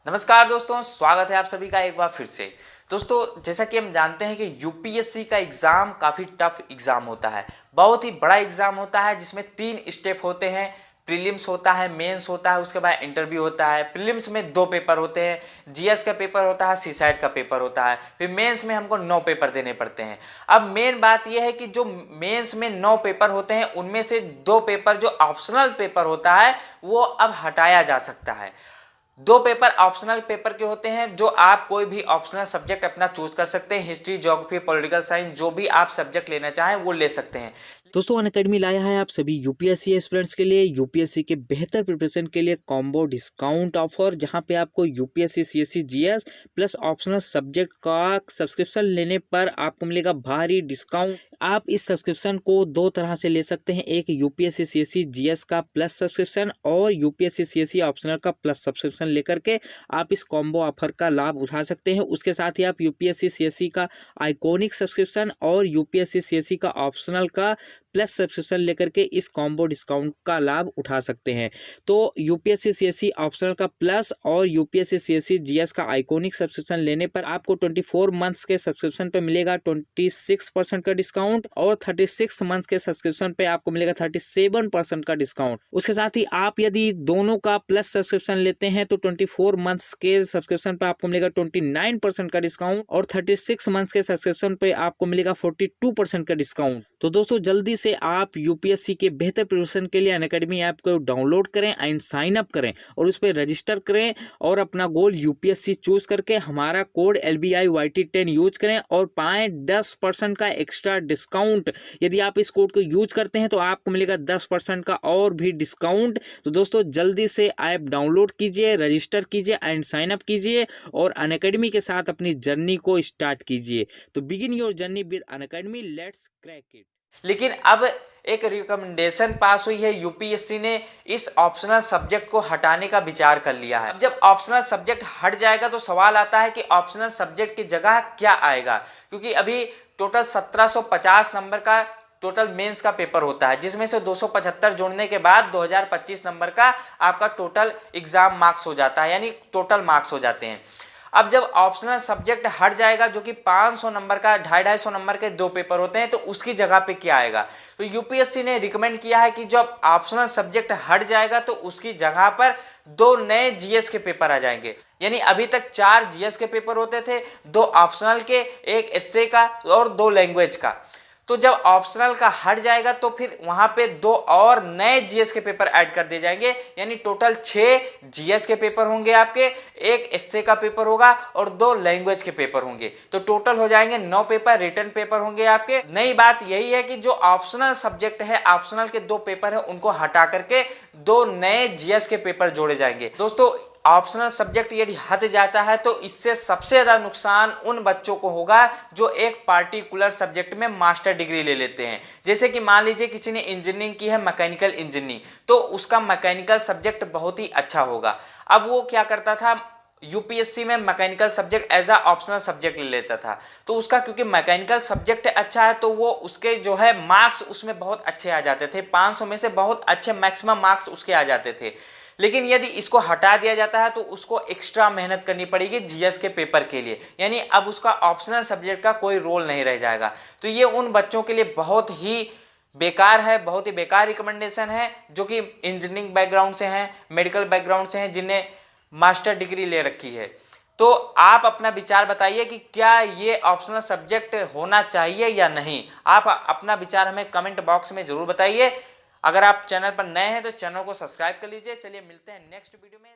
नमस्कार दोस्तों, स्वागत है आप सभी का एक बार फिर से। दोस्तों, जैसा कि हम जानते हैं कि यूपीएससी का एग्ज़ाम काफ़ी टफ एग्ज़ाम होता है। बहुत ही बड़ा एग्ज़ाम होता है जिसमें 3 स्टेप होते हैं। प्रीलिम्स होता है, मेंस होता है, उसके बाद इंटरव्यू होता है। प्रीलिम्स में 2 पेपर होते हैं, जीएस का पेपर होता है, सीसैट का पेपर होता है। फिर मेंस में हमको 9 पेपर देने पड़ते हैं। अब मेन बात यह है कि जो मेंस में 9 पेपर होते हैं उनमें से 2 पेपर जो ऑप्शनल पेपर होता है वो अब हटाया जा सकता है। 2 पेपर ऑप्शनल पेपर के होते हैं जो आप कोई भी ऑप्शनल सब्जेक्ट अपना चूज कर सकते हैं। हिस्ट्री, ज्योग्राफी, पॉलिटिकल साइंस, जो भी आप सब्जेक्ट लेना चाहें वो ले सकते हैं। दोस्तों अनअकैडमी लाया है आप सभी यूपीएससी एस्पिरेंट्स के लिए यूपीएससी के बेहतर प्रिपरेशन के लिए कॉम्बो डिस्काउंट ऑफर, जहां पे आपको UPSC CSC GS plus optional subject का सब्सक्रिप्शन लेने पर आपको मिलेगा भारी डिस्काउंट। आप इस सब्सक्रिप्शन को 2 तरह से ले सकते हैं, एक यूपीएससी सीएससी जीएस का प्लस सब्सक्रिप्शन और यूपीएससी सीएससी ऑप्शनल का प्लस सब्सक्रिप्शन लेकर के आप इस कॉम्बो ऑफर का लाभ उठा सकते हैं। उसके साथ ही आप यूपीएससी सीएससी का आइकॉनिक सब्सक्रिप्शन और यूपीएससी सीएससी का ऑप्शनल का प्लस सब्सक्रिप्शन लेकर के इस कॉम्बो डिस्काउंट का लाभ उठा सकते हैं। तो यूपीएससी सीएससी ऑप्शनल का प्लस और यूपीएससी सीएससी जीएस का आइकॉनिक सब्सक्रिप्शन लेने पर आपको 24 मंथ्स के सब्सक्रिप्शन पे मिलेगा 26% का डिस्काउंट और 36 मंथ्स के सब्सक्रिप्शन पे आपको मिलेगा 37% का डिस्काउंट। उसके साथ ही आप यदि दोनों का प्लस सब्सक्रिप्शन लेते हैं तो 24 मंथ्स के सब्सक्रिप्शन पे आपको मिलेगा 29% का डिस्काउंट और 36 मंथ्स के सब्सक्रिप्शन पे आपको मिलेगा 42% का डिस्काउंट। तो दोस्तों जल्दी से आप यूपीएससी के बेहतर प्रिपरेशन के लिए अनअकैडमी ऐप को डाउनलोड करें एंड साइन अप करें और उस पर रजिस्टर करें और अपना गोल यूपीएससी चूज करके हमारा कोड LBIYT10 यूज करें और पाएं 10% का एक्स्ट्रा डिस्काउंट। यदि आप इस कोड को यूज करते हैं तो आपको मिलेगा 10% का और भी डिस्काउंट। तो दोस्तों जल्दी से ऐप डाउनलोड कीजिए, रजिस्टर कीजिए एंड साइन अप कीजिए और अनअकैडमी के साथ अपनी जर्नी को स्टार्ट कीजिए। तो begin your journey with Unacademy, let's crack it. लेकिन अब एक रिकमेंडेशन पास हुई है, यूपीएससी ने इस ऑप्शनल सब्जेक्ट को हटाने का विचार कर लिया है। अब जब ऑप्शनल सब्जेक्ट हट जाएगा तो सवाल आता है कि ऑप्शनल सब्जेक्ट की जगह क्या आएगा, क्योंकि अभी टोटल 1750 नंबर का टोटल मेंस का पेपर होता है, जिसमें से 275 जोड़ने के बाद 2025 नंबर का आपका टोटल एग्जाम मार्क्स हो जाता है, यानी टोटल मार्क्स हो जाते हैं। अब जब ऑप्शनल सब्जेक्ट हट जाएगा जो कि 500 नंबर का 250 नंबर के 2 पेपर होते हैं, तो उसकी जगह पे क्या आएगा। तो यूपीएससी ने रिकमेंड किया है कि जब ऑप्शनल सब्जेक्ट हट जाएगा तो उसकी जगह पर 2 नए जीएस के पेपर आ जाएंगे। यानी अभी तक 4 जीएस के पेपर होते थे, 2 ऑप्शनल के, 1 एसए का और 2 लैंग्वेज का। तो जब ऑप्शनल का हट जाएगा तो फिर वहां पे 2 और नए जीएस के पेपर ऐड कर दिए जाएंगे, यानी टोटल 6 जीएस के पेपर होंगे आपके, 1 एसए का पेपर होगा और 2 लैंग्वेज के पेपर होंगे। तो टोटल हो जाएंगे 9 पेपर, रिटन पेपर होंगे आपके। नई बात यही है कि जो ऑप्शनल सब्जेक्ट है, ऑप्शनल के 2 पेपर है, उनको हटा करके 2 नए जीएस के पेपर जोड़े जाएंगे। दोस्तों ऑप्शनल सब्जेक्ट यदि हट जाता है तो इससे सबसे ज़्यादा नुकसान उन बच्चों को होगा जो एक पार्टिकुलर सब्जेक्ट में मास्टर डिग्री ले लेते हैं। जैसे कि मान लीजिए किसी ने इंजीनियरिंग की है, मैकेनिकल इंजीनियरिंग, तो उसका मैकेनिकल सब्जेक्ट बहुत ही अच्छा होगा। अब वो क्या करता था, यूपीएससी में mechanical subject as a optional subject ले लेता था, तो उसका क्योंकि मैकेनिकल सब्जेक्ट अच्छा है तो वो उसके जो है मार्क्स उसमें बहुत अच्छे आ जाते थे, 500 में से बहुत अच्छे मैक्सिमम मार्क्स उसके आ जाते थे। लेकिन यदि इसको हटा दिया जाता है तो उसको एक्स्ट्रा मेहनत करनी पड़ेगी जीएस के पेपर के लिए, यानी अब उसका ऑप्शनल सब्जेक्ट का कोई रोल नहीं रह जाएगा। तो ये उन बच्चों के लिए बहुत ही बेकार है, बहुत ही बेकार रिकमेंडेशन है जो कि इंजीनियरिंग बैकग्राउंड से हैं, मेडिकल बैकग्राउंड से हैं, जिन्हें मास्टर डिग्री ले रखी है। तो आप अपना विचार बताइए कि क्या ये ऑप्शनल सब्जेक्ट होना चाहिए या नहीं। आप अपना विचार हमें कमेंट बॉक्स में जरूर बताइए। अगर आप चैनल पर नए हैं तो चैनल को सब्सक्राइब कर लीजिए। चलिए मिलते हैं नेक्स्ट वीडियो में।